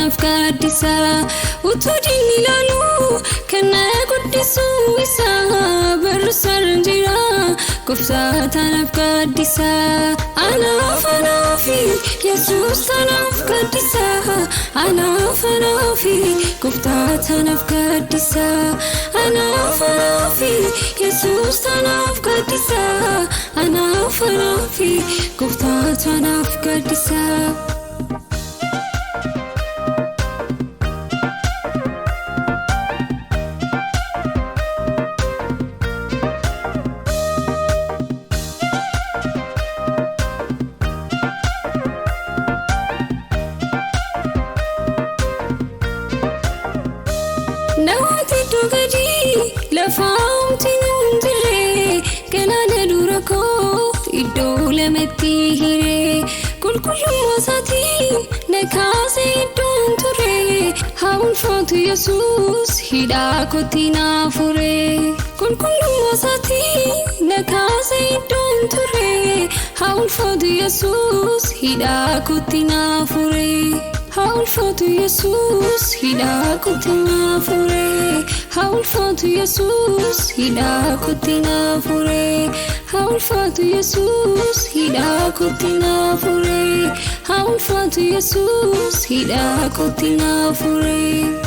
tanaaf gaaddisa utuu diinni ilaalu kana guddisuu isaa barrisaan jira gooftaa tanaaf gaaddisa anaafi Yesuus tanaaf gaaddisa anaafi gooftaa tanaaf gaaddisa anaafi Yesuus tanaaf gaaddisa anaafi gooftaa tanaaf gaaddisa. Namooti dhuganii lafaamti nuunjiree galaana dura koo iddoo lamatti hiree qulqullummaa isaatiin na kaasee iddoon ture haa ulfaatu Yesuus hidhaa kootti na fure qulqullummaa isaatiin na kaasee iddoon ture haa ulfaatu Yesuus hidhaa kootti na fure. How far to Jesus, hida kutina fure. How far to Jesus, hida kutina fure. How far to Jesus, hida kutina fure. How far to Jesus, hida kutina fure.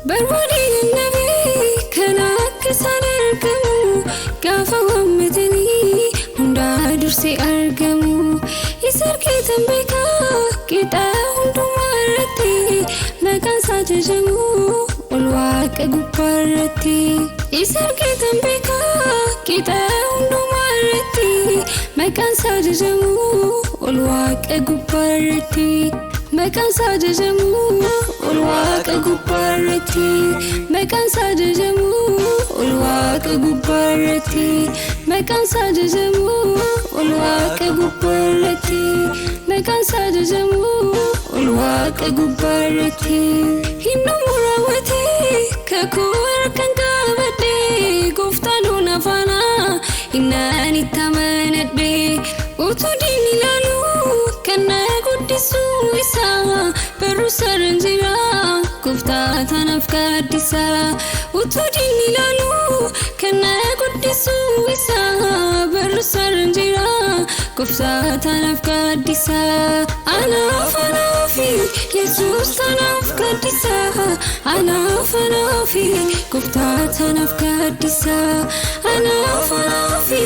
Barbaadeen nabii kana akkasaan argamu gaafa waammatanii hundaa dursee argamu isa argitan beekaa qixaa hundumaa irratti maqaan isaa jajamu ol waaqa gubbaa irratti isa argitan beekaa qixaa hundumaa irratti maqaan isaa jajamu ol waaqa gubbaa irratti. Maqaan isaa jajamu ol waaqa gubbaa irratti maqaan isaa jajamu ol waaqa gubbaa irratti maqaan isaa jajamu ol waaqa gubbaa irratti maqaan isaa jajamu ol waaqa gubbaa irratti hindumu raawwatee kakuu harkaan qabadhee gooftaan loon afaanaa innaan itti amanadhee utuu diinni ilaalu kana guddisuu isaa barrisaan jira gooftaa tanaaf gaaddisa utuu diinni ilaalu kana guddisuu isaa barrisaan jira gooftaa tanaaf gaaddisa anaafi Yesuus tanaaf gaaddisa anaafi gooftaa tanaaf gaaddisa anaafi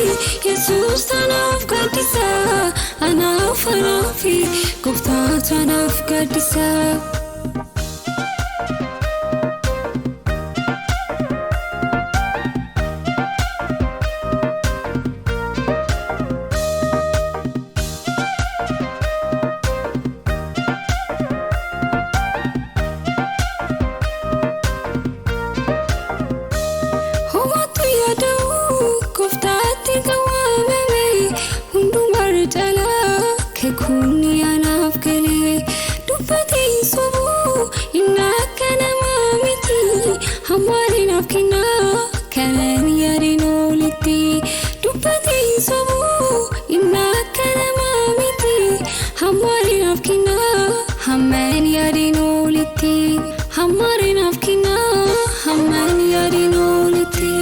Yesuus tanaaf gaaddisa anaafi gooftaa tanaaf gaaddisa. Gooftaatti qawaamame hundumaa caalaa keekuni anaaf galee dubbatiin sobuu inni akka namaa miti hammaan naaf kennaa kanan yaadeen olitti dubbatiin sobuu inni akka namaa miti hammaan naaf kennaa hammaan yaadeen olitti hammaan naaf kennaa hammaan yaadeen olitti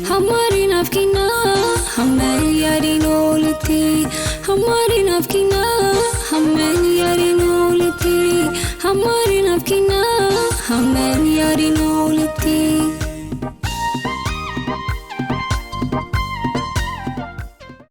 hammaan naaf kennaa hammaan yaadeen olitti hammaan naaf kennaa hammaan